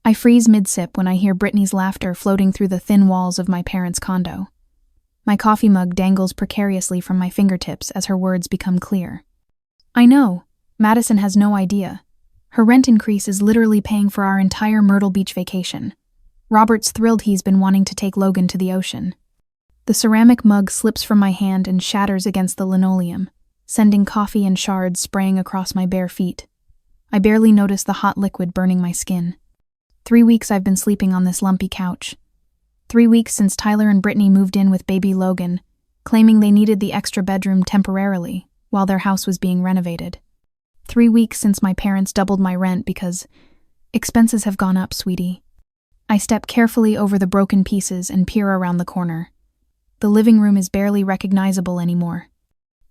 I freeze mid-sip when I hear Brittany's laughter floating through the thin walls of my parents' condo. My coffee mug dangles precariously from my fingertips as her words become clear. I know, Madison has no idea. Her rent increase is literally paying for our entire Myrtle Beach vacation. Robert's thrilled he's been wanting to take Logan to the ocean. The ceramic mug slips from my hand and shatters against the linoleum, sending coffee and shards spraying across my bare feet. I barely notice the hot liquid burning my skin. 3 weeks I've been sleeping on this lumpy couch. 3 weeks since Tyler and Brittany moved in with baby Logan, claiming they needed the extra bedroom temporarily while their house was being renovated. 3 weeks since my parents doubled my rent because expenses have gone up, sweetie. I step carefully over the broken pieces and peer around the corner. The living room is barely recognizable anymore.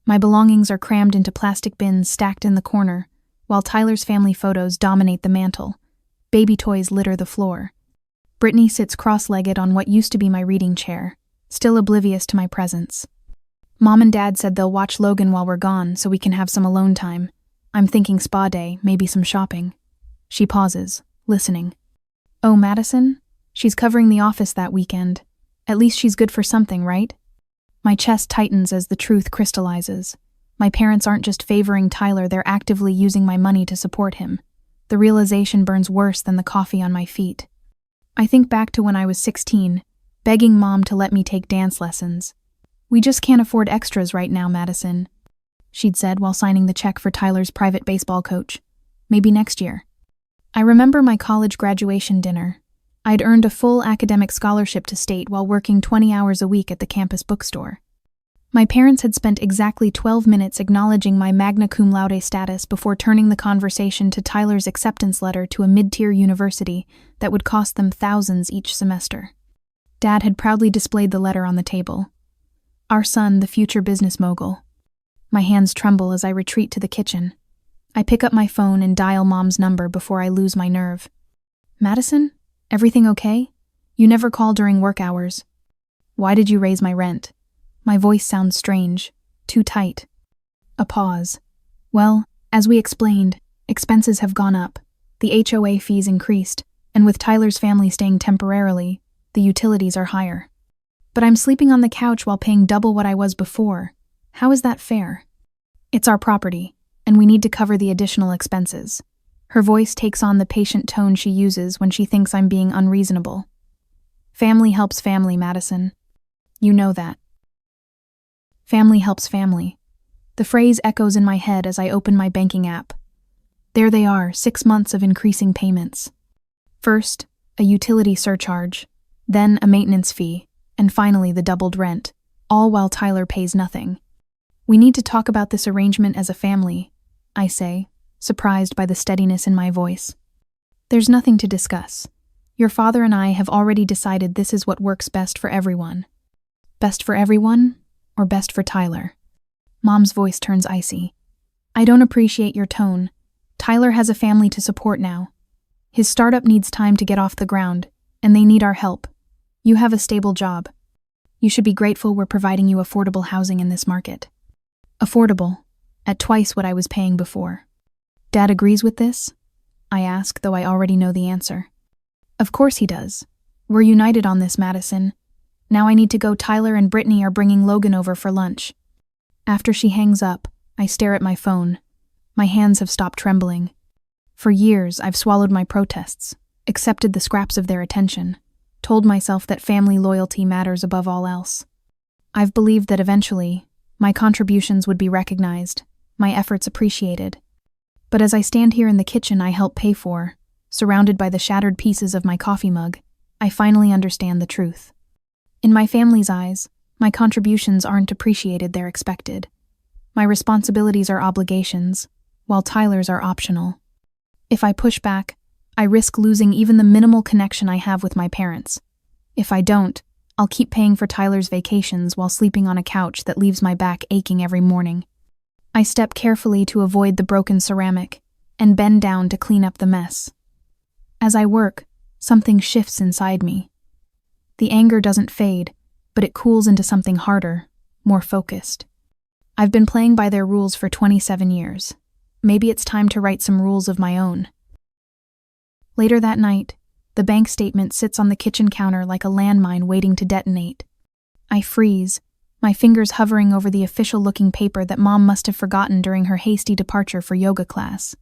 My belongings are crammed into plastic bins stacked in the corner, while Tyler's family photos dominate the mantel. Baby toys litter the floor. Brittany sits cross-legged on what used to be my reading chair, still oblivious to my presence. Mom and Dad said they'll watch Logan while we're gone so we can have some alone time. I'm thinking spa day, maybe some shopping. She pauses, listening. Oh, Madison? She's covering the office that weekend. At least she's good for something, right? My chest tightens as the truth crystallizes. My parents aren't just favoring Tyler, they're actively using my money to support him. The realization burns worse than the coffee on my feet. I think back to when I was 16, begging Mom to let me take dance lessons. We just can't afford extras right now, Madison, she'd said while signing the check for Tyler's private baseball coach. Maybe next year. I remember my college graduation dinner. I'd earned a full academic scholarship to state while working 20 hours a week at the campus bookstore. My parents had spent exactly 12 minutes acknowledging my magna cum laude status before turning the conversation to Tyler's acceptance letter to a mid-tier university that would cost them thousands each semester. Dad had proudly displayed the letter on the table. Our son, the future business mogul. My hands tremble as I retreat to the kitchen. I pick up my phone and dial Mom's number before I lose my nerve. Madison? Everything okay? You never call during work hours. Why did you raise my rent? My voice sounds strange, too tight. A pause. Well, as we explained, expenses have gone up. The HOA fees increased, and with Tyler's family staying temporarily, the utilities are higher. But I'm sleeping on the couch while paying double what I was before. How is that fair? It's our property, and we need to cover the additional expenses. Her voice takes on the patient tone she uses when she thinks I'm being unreasonable. Family helps family, Madison. You know that. Family helps family. The phrase echoes in my head as I open my banking app. There they are, 6 months of increasing payments. First, a utility surcharge, then a maintenance fee, and finally the doubled rent, all while Tyler pays nothing. We need to talk about this arrangement as a family, I say, surprised by the steadiness in my voice. There's nothing to discuss. Your father and I have already decided this is what works best for everyone. Best for everyone, or best for Tyler? Mom's voice turns icy. I don't appreciate your tone. Tyler has a family to support now. His startup needs time to get off the ground, and they need our help. You have a stable job. You should be grateful we're providing you affordable housing in this market. Affordable, at twice what I was paying before. Dad agrees with this? I ask, though I already know the answer. Of course he does. We're united on this, Madison. Now I need to go. Tyler and Brittany are bringing Logan over for lunch. After she hangs up, I stare at my phone. My hands have stopped trembling. For years, I've swallowed my protests, accepted the scraps of their attention, told myself that family loyalty matters above all else. I've believed that eventually, my contributions would be recognized, my efforts appreciated. But as I stand here in the kitchen I help pay for, surrounded by the shattered pieces of my coffee mug, I finally understand the truth. In my family's eyes, my contributions aren't appreciated, they're expected. My responsibilities are obligations, while Tyler's are optional. If I push back, I risk losing even the minimal connection I have with my parents. If I don't, I'll keep paying for Tyler's vacations while sleeping on a couch that leaves my back aching every morning. I step carefully to avoid the broken ceramic and bend down to clean up the mess. As I work, something shifts inside me. The anger doesn't fade, but it cools into something harder, more focused. I've been playing by their rules for 27 years. Maybe it's time to write some rules of my own. Later that night, The bank statement sits on the kitchen counter like a landmine waiting to detonate. I freeze, my fingers hovering over the official-looking paper that Mom must have forgotten during her hasty departure for yoga class.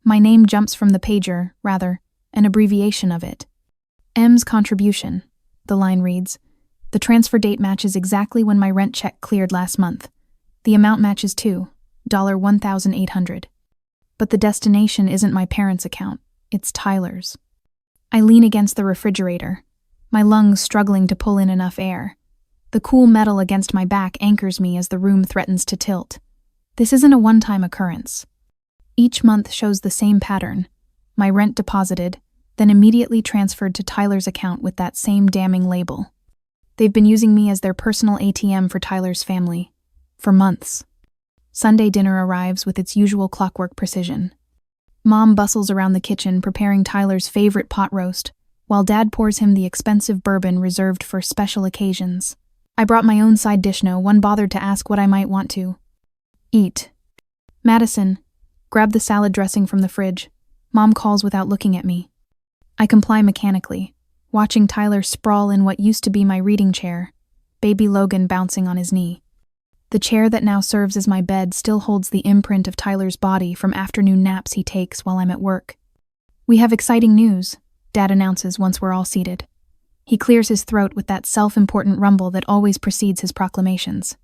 My name jumps from the pager, rather, an abbreviation of it. M's contribution, the line reads. The transfer date matches exactly when my rent check cleared last month. The amount matches too, $1,800. But the destination isn't my parents' account, it's Tyler's. I lean against the refrigerator, my lungs struggling to pull in enough air. The cool metal against my back anchors me as the room threatens to tilt. This isn't a one-time occurrence. Each month shows the same pattern. My rent deposited, then immediately transferred to Tyler's account with that same damning label. They've been using me as their personal ATM for Tyler's family. For months. Sunday dinner arrives with its usual clockwork precision. Mom bustles around the kitchen preparing Tyler's favorite pot roast, while Dad pours him the expensive bourbon reserved for special occasions. I brought my own side dish, no one bothered to ask what I might want to eat. Madison, grab the salad dressing from the fridge. Mom calls without looking at me. I comply mechanically, watching Tyler sprawl in what used to be my reading chair, baby Logan bouncing on his knee. The chair that now serves as my bed still holds the imprint of Tyler's body from afternoon naps he takes while I'm at work. We have exciting news, Dad announces once we're all seated. He clears his throat with that self-important rumble that always precedes his proclamations.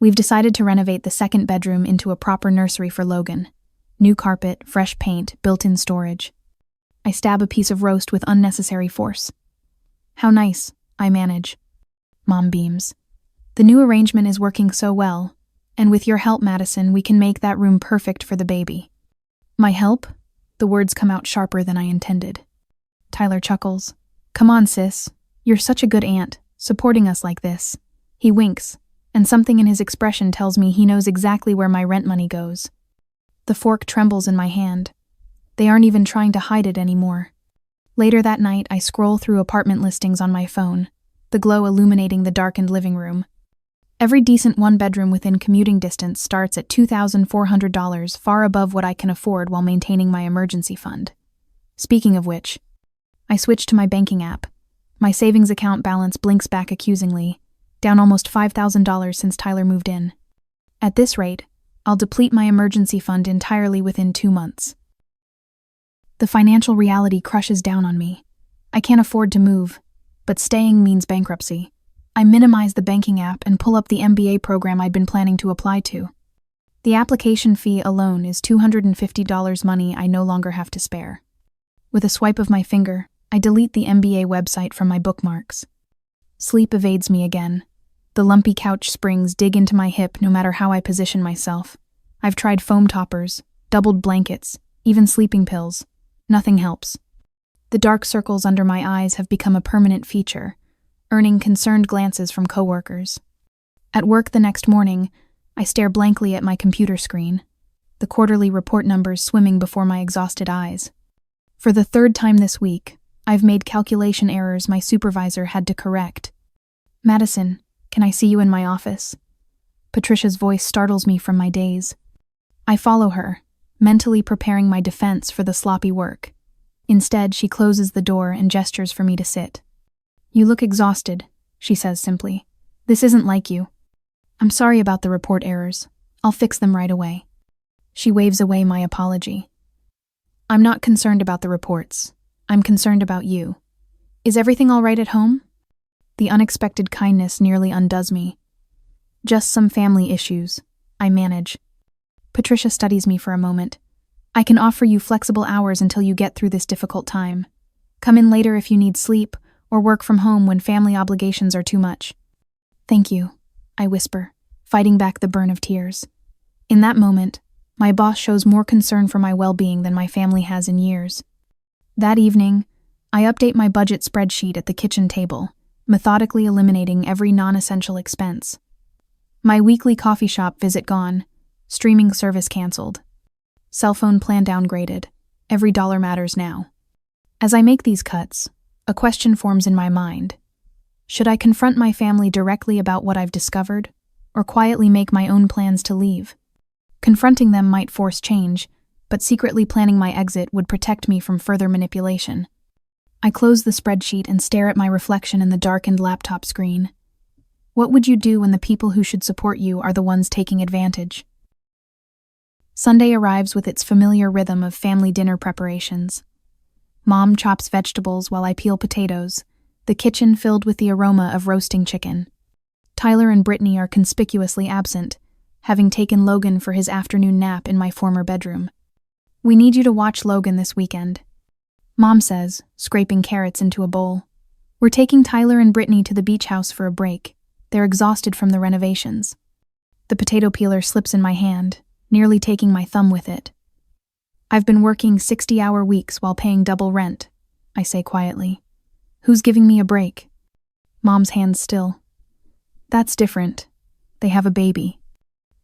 We've decided to renovate the second bedroom into a proper nursery for Logan. New carpet, fresh paint, built-in storage. I stab a piece of roast with unnecessary force. How nice, I manage. Mom beams. The new arrangement is working so well, and with your help, Madison, we can make that room perfect for the baby. My help? The words come out sharper than I intended. Tyler chuckles. Come on, sis. You're such a good aunt, supporting us like this. He winks, and something in his expression tells me he knows exactly where my rent money goes. The fork trembles in my hand. They aren't even trying to hide it anymore. Later that night, I scroll through apartment listings on my phone, the glow illuminating the darkened living room. Every decent one-bedroom within commuting distance starts at $2,400, far above what I can afford while maintaining my emergency fund. Speaking of which, I switch to my banking app. My savings account balance blinks back accusingly, down almost $5,000 since Tyler moved in. At this rate, I'll deplete my emergency fund entirely within 2 months. The financial reality crushes down on me. I can't afford to move, but staying means bankruptcy. I minimize the banking app and pull up the MBA program I'd been planning to apply to. The application fee alone is $250 money I no longer have to spare. With a swipe of my finger, I delete the MBA website from my bookmarks. Sleep evades me again. The lumpy couch springs dig into my hip no matter how I position myself. I've tried foam toppers, doubled blankets, even sleeping pills. Nothing helps. The dark circles under my eyes have become a permanent feature, earning concerned glances from coworkers. At work the next morning, I stare blankly at my computer screen, the quarterly report numbers swimming before my exhausted eyes. For the third time this week, I've made calculation errors my supervisor had to correct. Madison, can I see you in my office? Patricia's voice startles me from my daze. I follow her, mentally preparing my defense for the sloppy work. Instead, she closes the door and gestures for me to sit. You look exhausted, she says simply. This isn't like you. I'm sorry about the report errors. I'll fix them right away. She waves away my apology. I'm not concerned about the reports. I'm concerned about you. Is everything all right at home? The unexpected kindness nearly undoes me. Just some family issues. I manage. Patricia studies me for a moment. I can offer you flexible hours until you get through this difficult time. Come in later if you need sleep, or work from home when family obligations are too much. Thank you, I whisper, fighting back the burn of tears. In that moment, my boss shows more concern for my well-being than my family has in years. That evening, I update my budget spreadsheet at the kitchen table, methodically eliminating every non-essential expense. My weekly coffee shop visit gone, streaming service canceled. Cell phone plan downgraded. Every dollar matters now. As I make these cuts, a question forms in my mind. Should I confront my family directly about what I've discovered, or quietly make my own plans to leave? Confronting them might force change, but secretly planning my exit would protect me from further manipulation. I close the spreadsheet and stare at my reflection in the darkened laptop screen. What would you do when the people who should support you are the ones taking advantage? Sunday arrives with its familiar rhythm of family dinner preparations. Mom chops vegetables while I peel potatoes, the kitchen filled with the aroma of roasting chicken. Tyler and Brittany are conspicuously absent, having taken Logan for his afternoon nap in my former bedroom. We need you to watch Logan this weekend, Mom says, scraping carrots into a bowl. We're taking Tyler and Brittany to the beach house for a break. They're exhausted from the renovations. The potato peeler slips in my hand, nearly taking my thumb with it. I've been working 60-hour weeks while paying double rent, I say quietly. Who's giving me a break? Mom's hands still. That's different. They have a baby.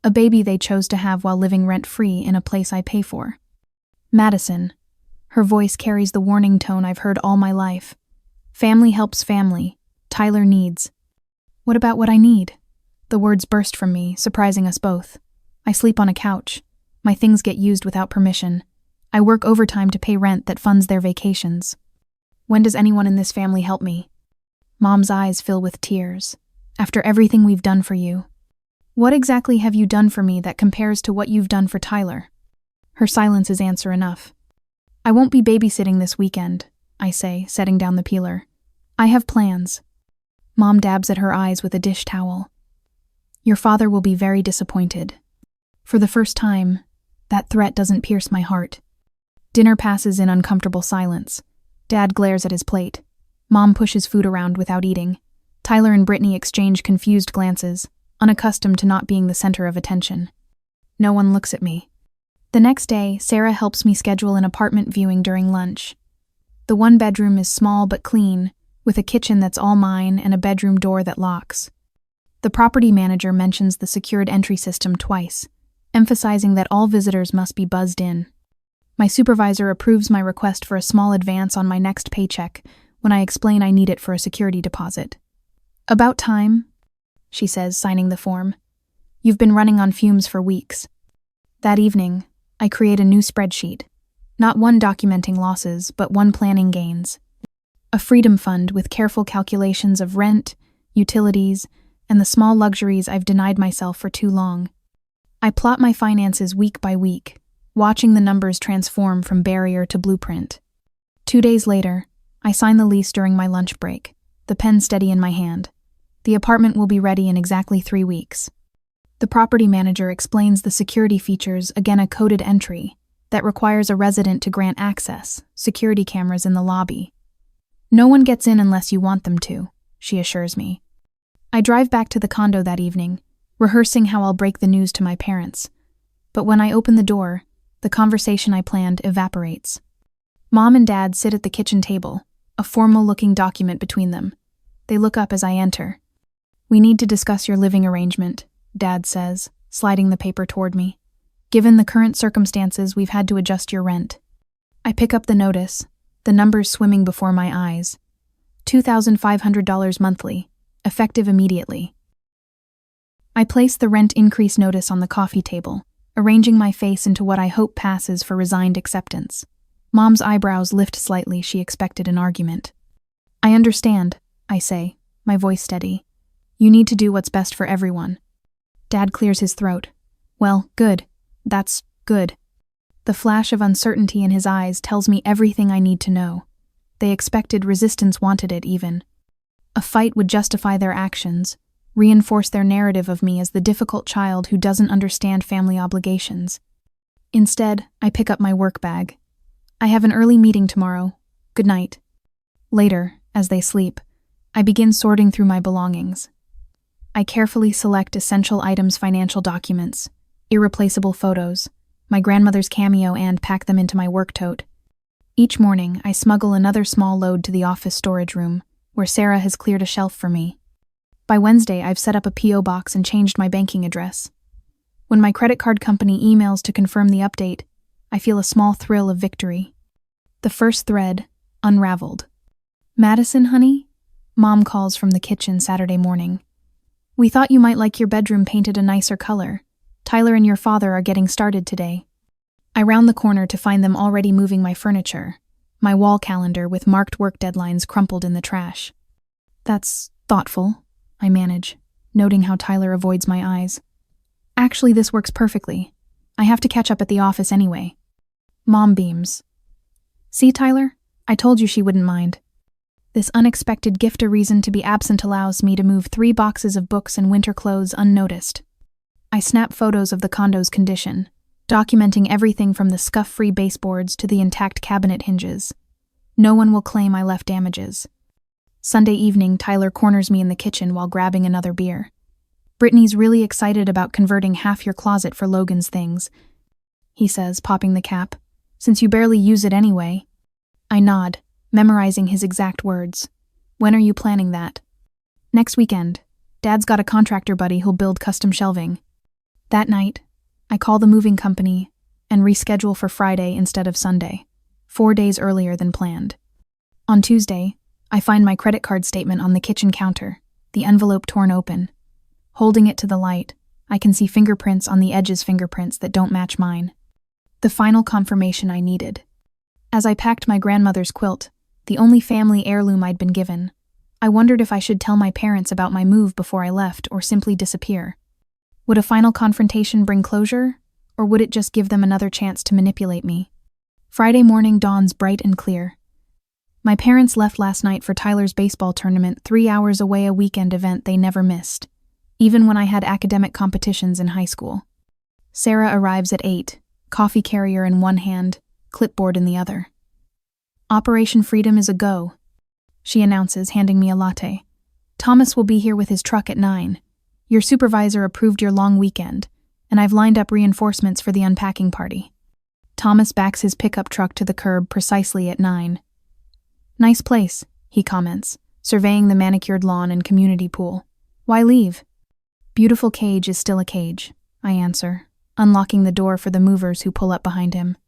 A baby they chose to have while living rent-free in a place I pay for. Madison. Her voice carries the warning tone I've heard all my life. Family helps family. Tyler needs. What about what I need? The words burst from me, surprising us both. I sleep on a couch. My things get used without permission. I work overtime to pay rent that funds their vacations. When does anyone in this family help me? Mom's eyes fill with tears. After everything we've done for you. What exactly have you done for me that compares to what you've done for Tyler? Her silence is answer enough. I won't be babysitting this weekend, I say, setting down the peeler. I have plans. Mom dabs at her eyes with a dish towel. Your father will be very disappointed. For the first time, that threat doesn't pierce my heart. Dinner passes in uncomfortable silence. Dad glares at his plate. Mom pushes food around without eating. Tyler and Brittany exchange confused glances, unaccustomed to not being the center of attention. No one looks at me. The next day, Sarah helps me schedule an apartment viewing during lunch. The one bedroom is small but clean, with a kitchen that's all mine and a bedroom door that locks. The property manager mentions the secured entry system twice, emphasizing that all visitors must be buzzed in. My supervisor approves my request for a small advance on my next paycheck when I explain I need it for a security deposit. About time, she says, signing the form. You've been running on fumes for weeks. That evening, I create a new spreadsheet, not one documenting losses, but one planning gains. A freedom fund with careful calculations of rent, utilities, and the small luxuries I've denied myself for too long. I plot my finances week by week, watching the numbers transform from barrier to blueprint. 2 days later, I sign the lease during my lunch break, the pen steady in my hand. The apartment will be ready in exactly 3 weeks. The property manager explains the security features, again a coded entry, that requires a resident to grant access, security cameras in the lobby. No one gets in unless you want them to, she assures me. I drive back to the condo that evening, rehearsing how I'll break the news to my parents. But when I open the door, the conversation I planned evaporates. Mom and Dad sit at the kitchen table, a formal-looking document between them. They look up as I enter. We need to discuss your living arrangement, Dad says, sliding the paper toward me. Given the current circumstances, we've had to adjust your rent. I pick up the notice, the numbers swimming before my eyes. $2,500 monthly, effective immediately. I place the rent increase notice on the coffee table, arranging my face into what I hope passes for resigned acceptance. Mom's eyebrows lift slightly. She expected an argument. I understand, I say, my voice steady. You need to do what's best for everyone. Dad clears his throat. Well, good. That's good. The flash of uncertainty in his eyes tells me everything I need to know. They expected, resistance wanted it even. A fight would justify their actions, reinforce their narrative of me as the difficult child who doesn't understand family obligations. Instead, I pick up my work bag. I have an early meeting tomorrow. Good night. Later, as they sleep, I begin sorting through my belongings. I carefully select essential items, financial documents, irreplaceable photos, my grandmother's cameo, and pack them into my work tote. Each morning, I smuggle another small load to the office storage room, where Sarah has cleared a shelf for me. By Wednesday, I've set up a P.O. box and changed my banking address. When my credit card company emails to confirm the update, I feel a small thrill of victory. The first thread, unraveled. Madison, honey? Mom calls from the kitchen Saturday morning. We thought you might like your bedroom painted a nicer color. Tyler and your father are getting started today. I round the corner to find them already moving my furniture. my wall calendar with marked work deadlines crumpled in the trash. That's thoughtful, I manage, noting how Tyler avoids my eyes. Actually, this works perfectly. I have to catch up at the office anyway. Mom beams. See, Tyler? I told you she wouldn't mind. This unexpected gift a reason to be absent allows me to move 3 boxes of books and winter clothes unnoticed. I snap photos of the condo's condition, documenting everything from the scuff-free baseboards to the intact cabinet hinges. No one will claim I left damages. Sunday evening, Tyler corners me in the kitchen while grabbing another beer. Brittany's really excited about converting half your closet for Logan's things, he says, popping the cap, since you barely use it anyway. I nod, memorizing his exact words. When are you planning that? Next weekend. Dad's got a contractor buddy who'll build custom shelving. That night, I call the moving company and reschedule for Friday instead of Sunday, 4 days earlier than planned. On Tuesday, I find my credit card statement on the kitchen counter, the envelope torn open. Holding it to the light, I can see fingerprints on the edge's fingerprints that don't match mine. The final confirmation I needed. As I packed my grandmother's quilt, the only family heirloom I'd been given, I wondered if I should tell my parents about my move before I left or simply disappear. Would a final confrontation bring closure, or would it just give them another chance to manipulate me? Friday morning dawns bright and clear. My parents left last night for Tyler's baseball tournament, 3 hours away, a weekend event they never missed, even when I had academic competitions in high school. Sarah arrives at 8, coffee carrier in one hand, clipboard in the other. Operation Freedom is a go, she announces, handing me a latte. Thomas will be here with his truck at 9. Your supervisor approved your long weekend, and I've lined up reinforcements for the unpacking party. Thomas backs his pickup truck to the curb precisely at 9. Nice place, he comments, surveying the manicured lawn and community pool. Why leave? Beautiful cage is still a cage, I answer, unlocking the door for the movers who pull up behind him.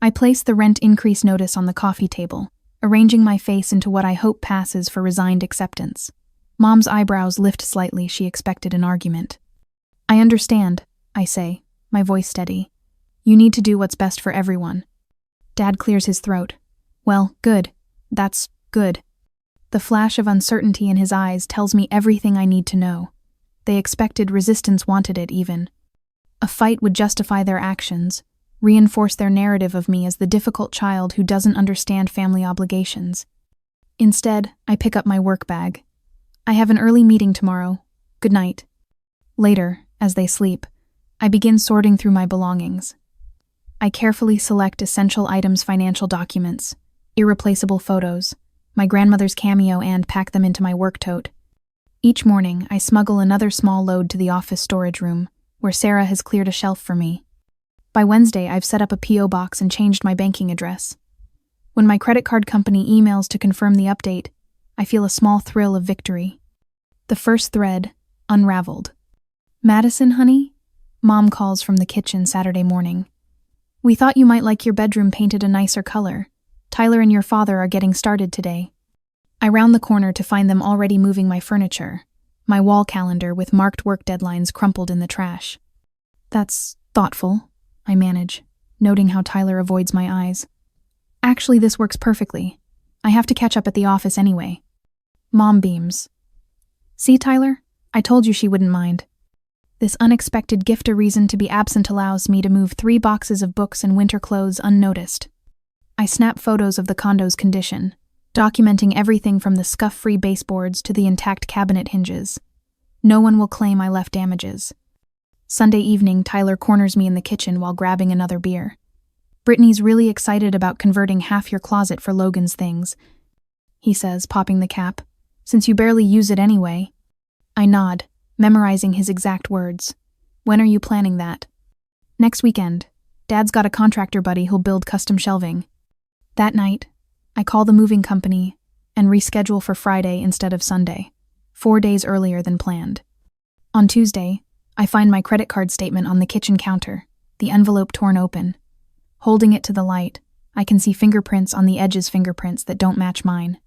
I place the rent increase notice on the coffee table, arranging my face into what I hope passes for resigned acceptance. Mom's eyebrows lift slightly. She expected an argument. I understand, I say, my voice steady. You need to do what's best for everyone. Dad clears his throat. Well, good. That's good. The flash of uncertainty in his eyes tells me everything I need to know. They expected, resistance wanted it even. A fight would justify their actions, reinforce their narrative of me as the difficult child who doesn't understand family obligations. Instead, I pick up my work bag. I have an early meeting tomorrow. Good night. Later, as they sleep, I begin sorting through my belongings. I carefully select essential items, financial documents, irreplaceable photos, my grandmother's cameo, and pack them into my work tote. Each morning, I smuggle another small load to the office storage room, where Sarah has cleared a shelf for me. By Wednesday, I've set up a P.O. box and changed my banking address. When my credit card company emails to confirm the update, I feel a small thrill of victory. The first thread unraveled. Madison, honey? Mom calls from the kitchen Saturday morning. We thought you might like your bedroom painted a nicer color. Tyler and your father are getting started today. I round the corner to find them already moving my furniture, my wall calendar with marked work deadlines crumpled in the trash. That's thoughtful, I manage, noting how Tyler avoids my eyes. Actually, this works perfectly. I have to catch up at the office anyway. Mom beams. See, Tyler? I told you she wouldn't mind. This unexpected gift a reason to be absent allows me to move 3 boxes of books and winter clothes unnoticed. I snap photos of the condo's condition, documenting everything from the scuff-free baseboards to the intact cabinet hinges. No one will claim I left damages. Sunday evening, Tyler corners me in the kitchen while grabbing another beer. Brittany's really excited about converting half your closet for Logan's things, he says, popping the cap, since you barely use it anyway. I nod, memorizing his exact words. When are you planning that? Next weekend. Dad's got a contractor buddy who'll build custom shelving. That night, I call the moving company and reschedule for Friday instead of Sunday, 4 days earlier than planned. On Tuesday, I find my credit card statement on the kitchen counter, the envelope torn open. Holding it to the light, I can see fingerprints on the edge's fingerprints that don't match mine.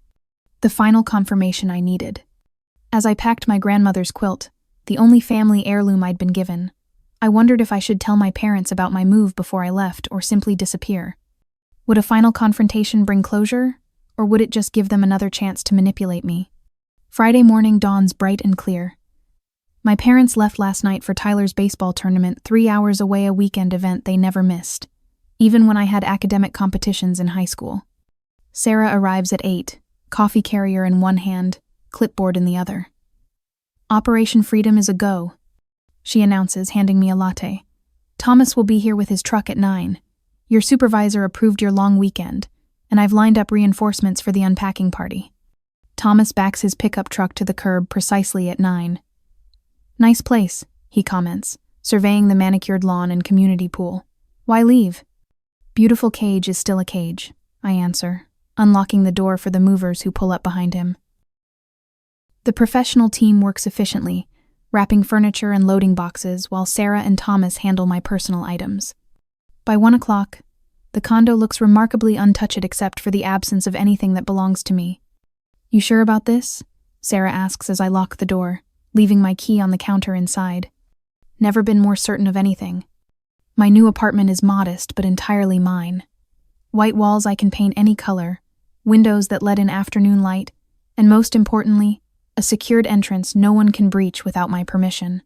The final confirmation I needed. As I packed my grandmother's quilt, the only family heirloom I'd been given, I wondered if I should tell my parents about my move before I left or simply disappear. Would a final confrontation bring closure, or would it just give them another chance to manipulate me? Friday morning dawns bright and clear. My parents left last night for Tyler's baseball tournament, 3 hours away, a weekend event they never missed, even when I had academic competitions in high school. Sarah arrives at 8, coffee carrier in one hand, clipboard in the other. Operation Freedom is a go, she announces, handing me a latte. Thomas will be here with his truck at 9. Your supervisor approved your long weekend, and I've lined up reinforcements for the unpacking party. Thomas backs his pickup truck to the curb precisely at 9. Nice place, he comments, surveying the manicured lawn and community pool. Why leave? Beautiful cage is still a cage, I answer, unlocking the door for the movers who pull up behind him. The professional team works efficiently, wrapping furniture and loading boxes while Sarah and Thomas handle my personal items. By 1 o'clock, the condo looks remarkably untouched except for the absence of anything that belongs to me. You sure about this? Sarah asks as I lock the door, leaving my key on the counter inside. Never been more certain of anything. My new apartment is modest but entirely mine. White walls I can paint any color, windows that let in afternoon light, and most importantly, a secured entrance no one can breach without my permission.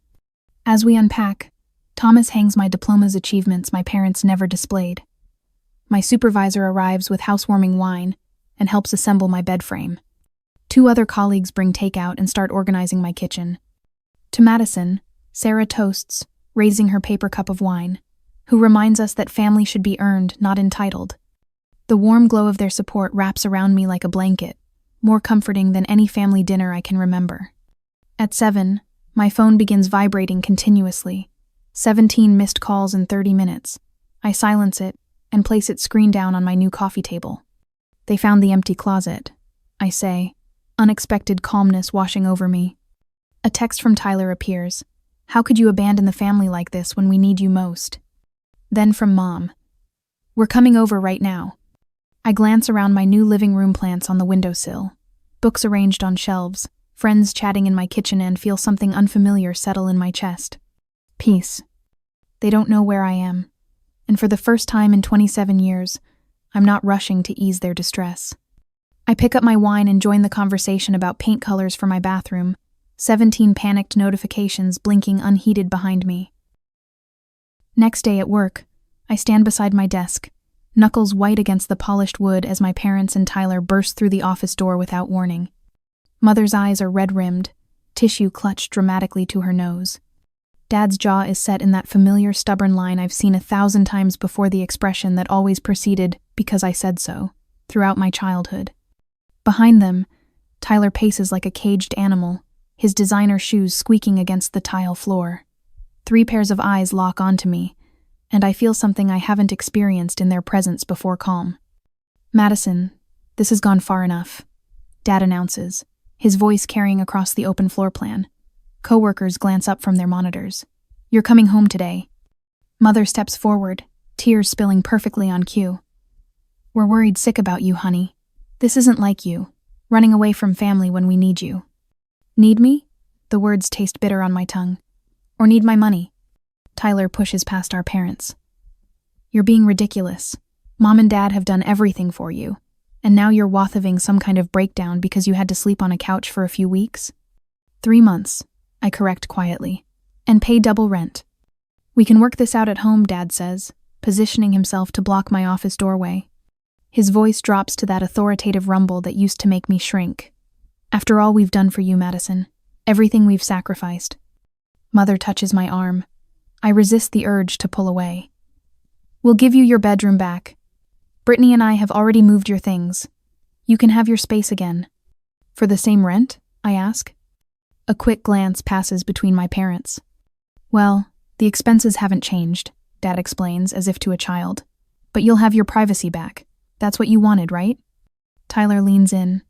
As we unpack, Thomas hangs my diploma's achievements my parents never displayed. My supervisor arrives with housewarming wine and helps assemble my bed frame. 2 other colleagues bring takeout and start organizing my kitchen. To Madison, Sarah toasts, raising her paper cup of wine, who reminds us that family should be earned, not entitled. The warm glow of their support wraps around me like a blanket, more comforting than any family dinner I can remember. At 7, my phone begins vibrating continuously. 17 missed calls in 30 minutes. I silence it and place it screen down on my new coffee table. They found the empty closet, I say, unexpected calmness washing over me. A text from Tyler appears. How could you abandon the family like this when we need you most? Then from Mom. We're coming over right now. I glance around my new living room plants on the windowsill. Books arranged on shelves, friends chatting in my kitchen, and feel something unfamiliar settle in my chest. Peace. They don't know where I am. And for the first time in 27 years, I'm not rushing to ease their distress. I pick up my wine and join the conversation about paint colors for my bathroom, 17 panicked notifications blinking unheeded behind me. Next day at work, I stand beside my desk, knuckles white against the polished wood as my parents and Tyler burst through the office door without warning. Mother's eyes are red-rimmed, tissue clutched dramatically to her nose. Dad's jaw is set in that familiar stubborn line I've seen 1,000 times before, the expression that always preceded "because I said so" throughout my childhood. Behind them, Tyler paces like a caged animal, his designer shoes squeaking against the tile floor. 3 pairs of eyes lock onto me, and I feel something I haven't experienced in their presence before. Calm. Madison, this has gone far enough, Dad announces, his voice carrying across the open floor plan. Coworkers glance up from their monitors. You're coming home today. Mother steps forward, tears spilling perfectly on cue. We're worried sick about you, honey. This isn't like you, running away from family when we need you. Need me? The words taste bitter on my tongue. Or need my money? Tyler pushes past our parents. You're being ridiculous. Mom and Dad have done everything for you, and now you're wathering some kind of breakdown because you had to sleep on a couch for a few weeks? 3 months, I correct quietly, and pay double rent. We can work this out at home, Dad says, positioning himself to block my office doorway. His voice drops to that authoritative rumble that used to make me shrink. After all we've done for you, Madison, everything we've sacrificed. Mother touches my arm. I resist the urge to pull away. We'll give you your bedroom back. Brittany and I have already moved your things. You can have your space again. For the same rent? I ask. A quick glance passes between my parents. Well, the expenses haven't changed, Dad explains as if to a child. But you'll have your privacy back. That's what you wanted, right? Tyler leans in.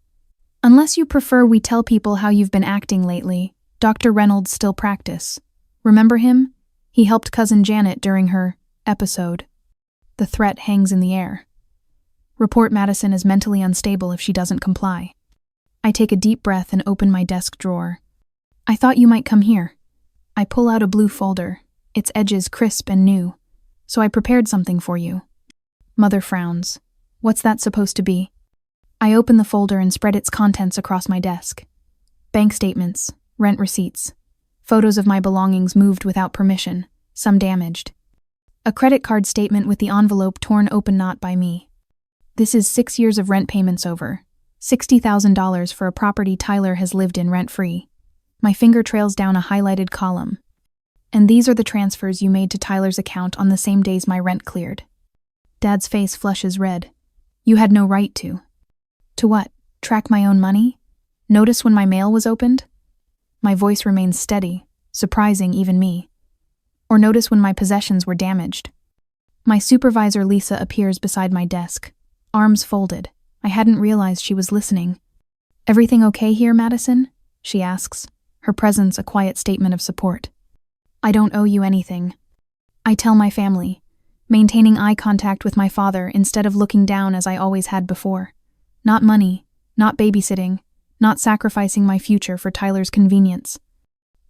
Unless you prefer we tell people how you've been acting lately, Dr. Reynolds still practice. Remember him? He helped Cousin Janet during her episode. The threat hangs in the air. Report Madison as mentally unstable if she doesn't comply. I take a deep breath and open my desk drawer. I thought you might come here. I pull out a blue folder, its edges crisp and new. So I prepared something for you. Mother frowns. What's that supposed to be? I open the folder and spread its contents across my desk. Bank statements, rent receipts, photos of my belongings moved without permission, some damaged. A credit card statement with the envelope torn open not by me. This is 6 years of rent payments over. $60,000 for a property Tyler has lived in rent-free. My finger trails down a highlighted column. And these are the transfers you made to Tyler's account on the same days my rent cleared. Dad's face flushes red. You had no right to. To what? Track my own money? Notice when my mail was opened? My voice remains steady, surprising even me. Or notice when my possessions were damaged. My supervisor Lisa appears beside my desk, arms folded. I hadn't realized she was listening. Everything okay here, Madison? She asks, her presence a quiet statement of support. I don't owe you anything. I tell my family, maintaining eye contact with my father instead of looking down as I always had before. Not money, not babysitting, not sacrificing my future for Tyler's convenience.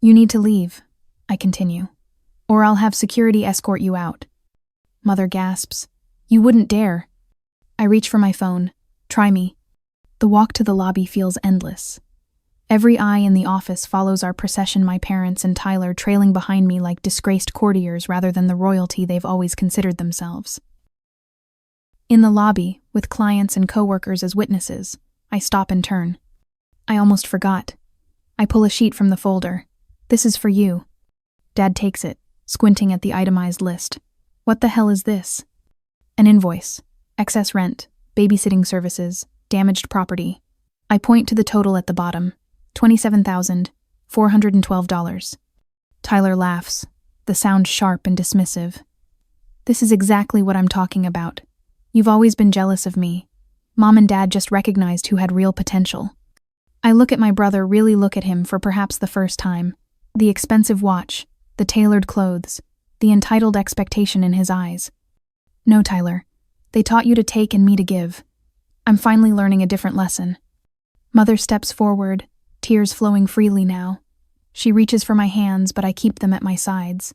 You need to leave, I continue, or I'll have security escort you out. Mother gasps. You wouldn't dare. I reach for my phone. Try me. The walk to the lobby feels endless. Every eye in the office follows our procession, my parents and Tyler trailing behind me like disgraced courtiers rather than the royalty they've always considered themselves. In the lobby, with clients and coworkers as witnesses, I stop and turn. I almost forgot. I pull a sheet from the folder. This is for you. Dad takes it, squinting at the itemized list. What the hell is this? An invoice. Excess rent, babysitting services, damaged property. I point to the total at the bottom. $27,412. Tyler laughs, the sound sharp and dismissive. This is exactly what I'm talking about. You've always been jealous of me. Mom and Dad just recognized who had real potential. I look at my brother, really look at him for perhaps the first time. The expensive watch, the tailored clothes, the entitled expectation in his eyes. No, Tyler. They taught you to take and me to give. I'm finally learning a different lesson. Mother steps forward, tears flowing freely now. She reaches for my hands, but I keep them at my sides.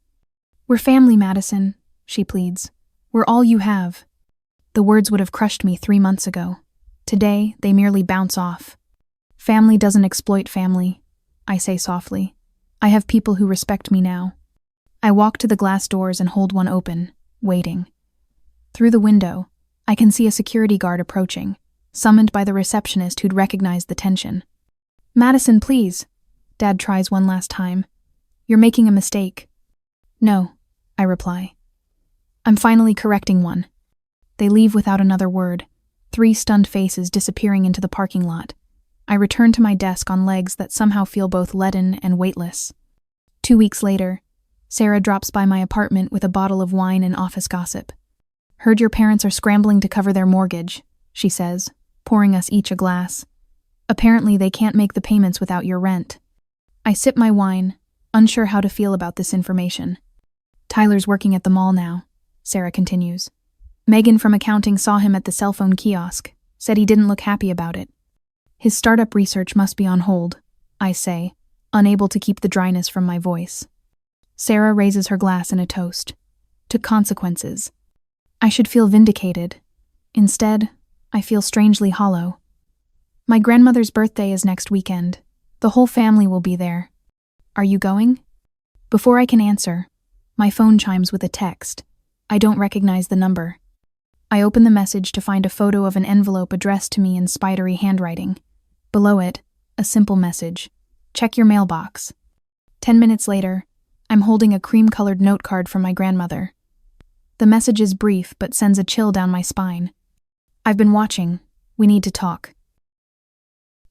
We're family, Madison, she pleads. We're all you have. The words would have crushed me 3 months ago. Today, they merely bounce off. Family doesn't exploit family, I say softly. I have people who respect me now. I walk to the glass doors and hold one open, waiting. Through the window, I can see a security guard approaching, summoned by the receptionist who'd recognized the tension. Madison, please. Dad tries one last time. You're making a mistake. No, I reply. I'm finally correcting one. They leave without another word, 3 stunned faces disappearing into the parking lot. I return to my desk on legs that somehow feel both leaden and weightless. 2 weeks later, Sarah drops by my apartment with a bottle of wine and office gossip. Heard your parents are scrambling to cover their mortgage, she says, pouring us each a glass. Apparently they can't make the payments without your rent. I sip my wine, unsure how to feel about this information. Tyler's working at the mall now, Sarah continues. Megan from accounting saw him at the cell phone kiosk, said he didn't look happy about it. His startup research must be on hold, I say, unable to keep the dryness from my voice. Sarah raises her glass in a toast. To consequences. I should feel vindicated. Instead, I feel strangely hollow. My grandmother's birthday is next weekend. The whole family will be there. Are you going? Before I can answer, my phone chimes with a text. I don't recognize the number. I open the message to find a photo of an envelope addressed to me in spidery handwriting. Below it, a simple message. Check your mailbox. 10 minutes later, I'm holding a cream-colored note card from my grandmother. The message is brief but sends a chill down my spine. I've been watching. We need to talk.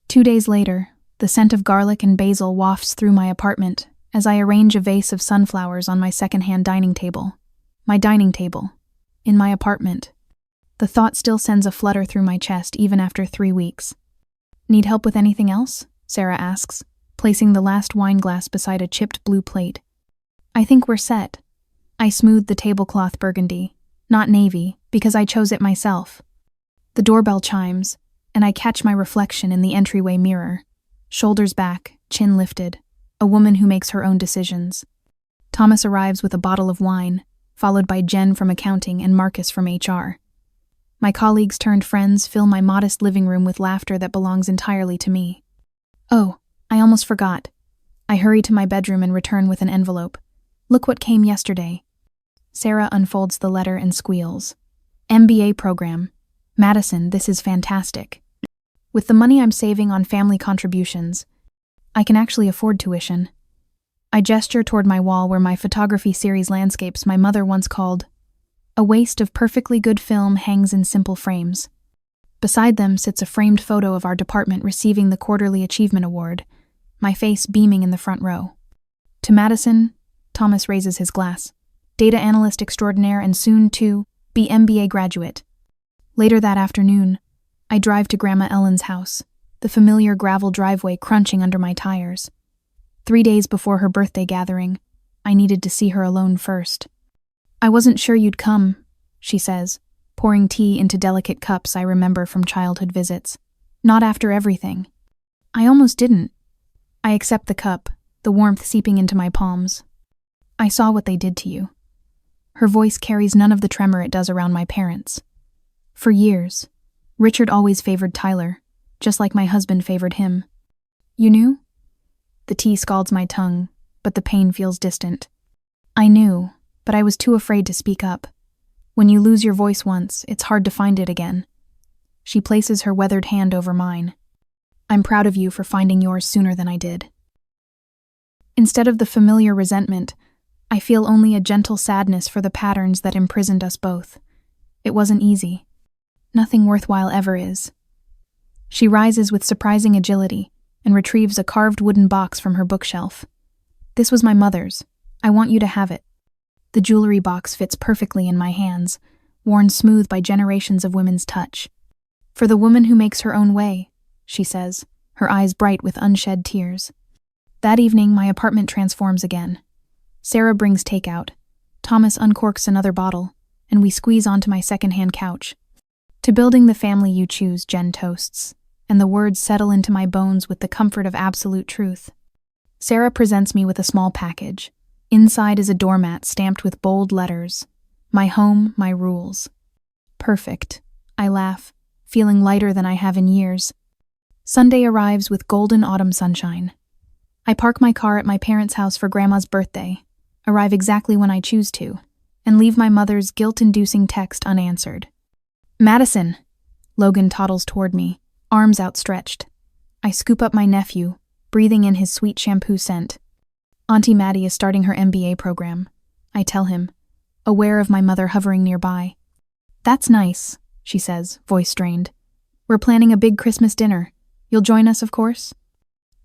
2 days later, the scent of garlic and basil wafts through my apartment as I arrange a vase of sunflowers on my second-hand dining table. My dining table. In my apartment. The thought still sends a flutter through my chest even after 3 weeks. Need help with anything else? Sarah asks, placing the last wine glass beside a chipped blue plate. I think we're set. I smooth the tablecloth burgundy, not navy, because I chose it myself. The doorbell chimes, and I catch my reflection in the entryway mirror. Shoulders back, chin lifted, a woman who makes her own decisions. Thomas arrives with a bottle of wine, followed by Jen from accounting and Marcus from HR. My colleagues turned friends fill my modest living room with laughter that belongs entirely to me. Oh, I almost forgot. I hurry to my bedroom and return with an envelope. Look what came yesterday. Sarah unfolds the letter and squeals. MBA program. Madison, this is fantastic. With the money I'm saving on family contributions, I can actually afford tuition. I gesture toward my wall where my photography series landscapes my mother once called a waste of perfectly good film hangs in simple frames. Beside them sits a framed photo of our department receiving the Quarterly Achievement Award, my face beaming in the front row. To Madison, Thomas raises his glass. Data analyst extraordinaire and soon to be MBA graduate. Later that afternoon, I drive to Grandma Ellen's house, the familiar gravel driveway crunching under my tires. 3 days before her birthday gathering, I needed to see her alone first. I wasn't sure you'd come, she says, pouring tea into delicate cups I remember from childhood visits. Not after everything. I almost didn't. I accept the cup, the warmth seeping into my palms. I saw what they did to you. Her voice carries none of the tremor it does around my parents. For years, Richard always favored Tyler, just like my husband favored him. You knew? The tea scalds my tongue, but the pain feels distant. I knew, but I was too afraid to speak up. When you lose your voice once, it's hard to find it again. She places her weathered hand over mine. I'm proud of you for finding yours sooner than I did. Instead of the familiar resentment, I feel only a gentle sadness for the patterns that imprisoned us both. It wasn't easy. Nothing worthwhile ever is. She rises with surprising agility and retrieves a carved wooden box from her bookshelf. This was my mother's. I want you to have it. The jewelry box fits perfectly in my hands, worn smooth by generations of women's touch. For the woman who makes her own way, she says, her eyes bright with unshed tears. That evening, my apartment transforms again. Sarah brings takeout. Thomas uncorks another bottle, and we squeeze onto my second-hand couch. To building the family you choose, Jen toasts, and the words settle into my bones with the comfort of absolute truth. Sarah presents me with a small package. Inside is a doormat stamped with bold letters. My home, my rules. Perfect. I laugh, feeling lighter than I have in years. Sunday arrives with golden autumn sunshine. I park my car at my parents' house for Grandma's birthday, arrive exactly when I choose to, and leave my mother's guilt-inducing text unanswered. Madison! Logan toddles toward me, arms outstretched. I scoop up my nephew, breathing in his sweet shampoo scent. Auntie Maddie is starting her MBA program, I tell him, aware of my mother hovering nearby. That's nice, she says, voice strained. We're planning a big Christmas dinner. You'll join us, of course?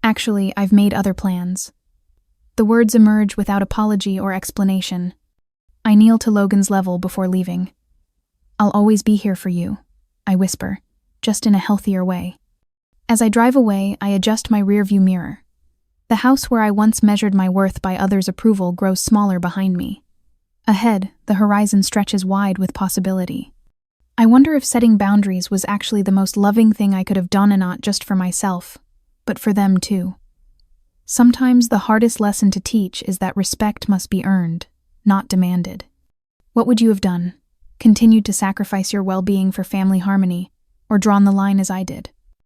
Actually, I've made other plans. The words emerge without apology or explanation. I kneel to Logan's level before leaving. I'll always be here for you, I whisper, just in a healthier way. As I drive away, I adjust my rearview mirror. The house where I once measured my worth by others' approval grows smaller behind me. Ahead, the horizon stretches wide with possibility. I wonder if setting boundaries was actually the most loving thing I could have done, and not just for myself, but for them too. Sometimes the hardest lesson to teach is that respect must be earned, not demanded. What would you have done? Continued to sacrifice your well-being for family harmony, or drawn the line as I did?